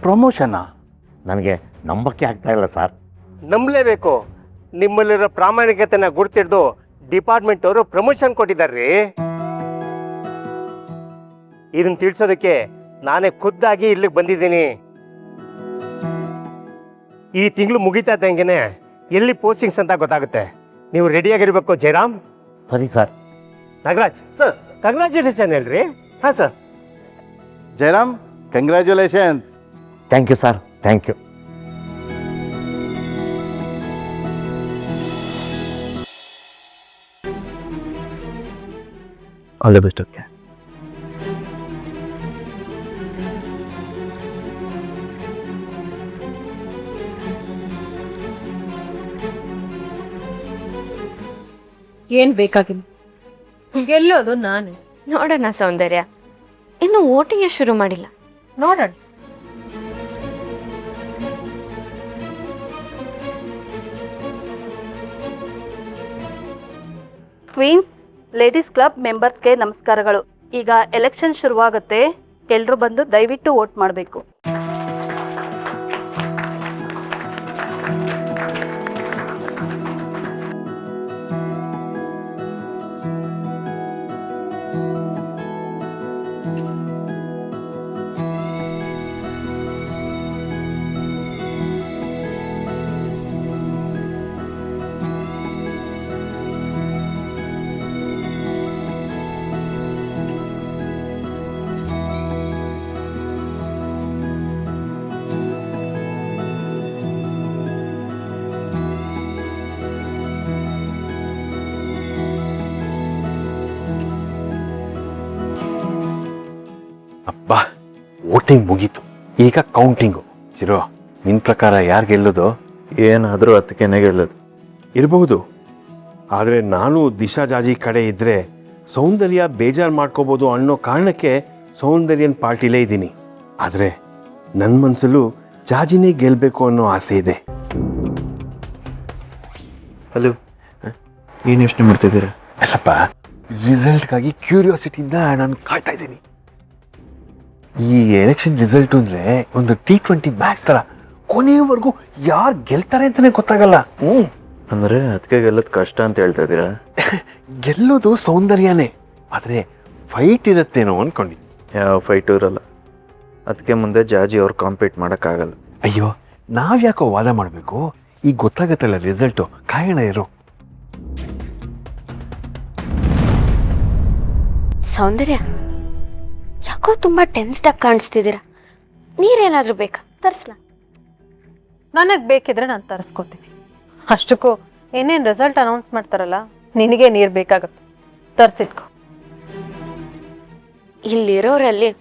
ಪ್ರಮೋಷನಾ? ನನಗೆ ನಂಬಕ್ಕೆ ಆಗ್ತಾ ಇಲ್ಲ ಸರ್. ನಂಬಲೇಬೇಕು. ನಿಮ್ಮಲ್ಲಿರೋ ಪ್ರಾಮಾಣಿಕತೆನ ಗುರ್ತಿಡ್ದು ಡಿಪಾರ್ಟ್ಮೆಂಟ್ ಅವರು ಪ್ರಮೋಷನ್ ಕೊಟ್ಟಿದ್ದಾರ್ರಿ. ಇದನ್ನ ತಿಳಿಸೋದಕ್ಕೆ ನಾನೇ ಖುದ್ದಾಗಿ ಇಲ್ಲಿಗೆ ಬಂದಿದ್ದೀನಿ. ಈ ತಿಂಗಳು ಮುಗಿತಾ ಇದ್ದಂಗೆನೆ ಎಲ್ಲಿ ಪೋಸ್ಟಿಂಗ್ಸ್ ಅಂತ ಗೊತ್ತಾಗುತ್ತೆ. ನೀವು ರೆಡಿಯಾಗಿರ್ಬೇಕು ಜಯರಾಮ್. ಸರಿ ಸರ್. ನಾಗರಾಜ್ ಸರ್. ಕಂಗ್ರ್ಯಾಚುಲೇಷನ್ ಹೇಳ್ರಿ. ಹಾಂ sir. Jayaram, congratulations. Thank you sir, thank you. All the best. Okay. ಏನ್ ಬೇಕಾಗಿಲ್ಲ, ಗೆಲ್ಲೋದು ನಾನೇ. ನೋಡೋಣ ಸೌಂದರ್ಯ, ಇನ್ನು ವೋಟಿಂಗ್ ಶುರು ಮಾಡಿಲ್ಲ. ನೋಡೋಣ. ಕ್ವೀನ್ಸ್ ಲೇಡೀಸ್ ಕ್ಲಬ್ ಮೆಂಬರ್ಸ್ಗೆ ನಮಸ್ಕಾರಗಳು. ಈಗ ಎಲೆಕ್ಷನ್ ಶುರುವಾಗುತ್ತೆ. ಎಲ್ಲರೂ ಬಂದು ದಯವಿಟ್ಟು ವೋಟ್ ಮಾಡಬೇಕು. ಅಬ್ಬಾ, ವೋಟಿಂಗ್ ಮುಗೀತು. ಈಗ ಕೌಂಟಿಂಗು. ಚಿರೋ, ನಿನ್ನ ಪ್ರಕಾರ ಯಾರು ಗೆಲ್ಲೋದು? ಏನಾದರೂ ಅದಕ್ಕೇನೆ ಗೆಲ್ಲೋದು ಇರಬಹುದು. ಆದರೆ ನಾನು ದಿಶಾ ಜಾಜಿ ಕಡೆ ಇದ್ದರೆ ಸೌಂದರ್ಯ ಬೇಜಾರು ಮಾಡ್ಕೋಬೋದು ಅನ್ನೋ ಕಾರಣಕ್ಕೆ ಸೌಂದರ್ಯನ ಪಾರ್ಟಿಲೇ ಇದ್ದೀನಿ. ಆದರೆ ನನ್ನ ಮನಸ್ಸಲ್ಲೂ ಜಾಜಿನೇ ಗೆಲ್ಲಬೇಕು ಅನ್ನೋ ಆಸೆ ಇದೆ. ಹಲೋ, ಏನು ಯೋಚನೆ ಮಾಡ್ತಿದ್ದೀರಾ? ಅಲ್ಲಪ್ಪ, ರಿಸಲ್ಟ್ಗಾಗಿ ಕ್ಯೂರಿಯಾಸಿಟಿಯಿಂದ ನಾನು ಕಾಯ್ತಾ ಇದ್ದೀನಿ. ಈ ಎಲೆಕ್ಷನ್ ರಿಸಲ್ಟು ಅಂದರೆ ಒಂದು T20 ಮ್ಯಾಚ್ ಥರ. ಕೊನೆಯವರೆಗೂ ಯಾರು ಗೆಲ್ತಾರೆ ಅಂತಲೇ ಗೊತ್ತಾಗಲ್ಲ. ಅಂದರೆ ಅದಕ್ಕೆ ಗೆಲ್ಲೋದು ಕಷ್ಟ ಅಂತ ಹೇಳ್ತಾ ಇದ್ದೀರಾ? ಗೆಲ್ಲೋದು ಸೌಂದರ್ಯನೇ, ಆದರೆ ಫೈಟ್ ಇರುತ್ತೇನೋ ಅಂದ್ಕೊಂಡಿದ್ದೆ. ಯಾವ ಫೈಟು ಇರಲ್ಲ. ಅದಕ್ಕೆ ಮುಂದೆ ಜಾಜಿ ಅವ್ರು ಕಾಂಪೀಟ್ ಮಾಡೋಕ್ಕಾಗಲ್ಲ. ಅಯ್ಯೋ, ನಾವ್ಯಾಕೋ ವಾದ ಮಾಡಬೇಕು? ಈಗ ಗೊತ್ತಾಗತ್ತಲ್ಲ ರಿಸಲ್ಟು, ಕಾಯೋಣ ಇರು. ಸೌಂದರ್ಯ, ಯಾಕೋ ತುಂಬಾ ಟೆನ್ಸ್ಡ್ ಆಗಿ ಕಾಣಿಸ್ತಿದ್ದೀರಾ. ನೀರೇನಾದ್ರೂ ಬೇಕಾ? ತರಿಸ್ಲಾ? ನನಗೆ ಬೇಕಿದ್ರೆ ನಾನು ತರಿಸ್ಕೊತೀನಿ. ಅಷ್ಟಕ್ಕೂ ಏನೇನು ರಿಸಲ್ಟ್ ಅನೌನ್ಸ್ ಮಾಡ್ತಾರಲ್ಲ, ನಿನಗೆ ನೀರು ಬೇಕಾಗುತ್ತೆ. ತರಿಸಿಟ್ಕೊ. ಇಲ್ಲಿರೋರಲ್ಲಿ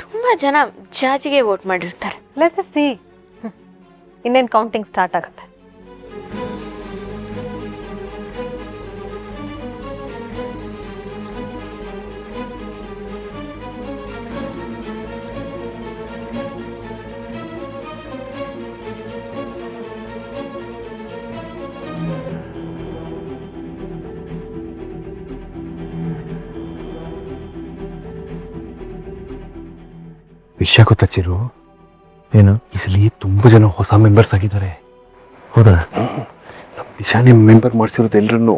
ತುಂಬಾ ಜನ ಜಾಜಿಗೆ ವೋಟ್ ಮಾಡಿರ್ತಾರೆ. Let's see. ಇನ್ನೇನು ಕೌಂಟಿಂಗ್ ಸ್ಟಾರ್ಟ್ ಆಗುತ್ತೆ. ವಿಷಯ ಗೊತ್ತಾ ಚಿರು? ಏನು? ಈ ಸಲ ತುಂಬ ಜನ ಹೊಸ ಮೆಂಬರ್ಸ್ ಆಗಿದ್ದಾರೆ. ಹೌದಾ? ನಮ್ಮ ದಿಶಾನೇ ಮೆಂಬರ್ ಮಾಡಿಸಿರೋದು ಎಲ್ಲರನ್ನು.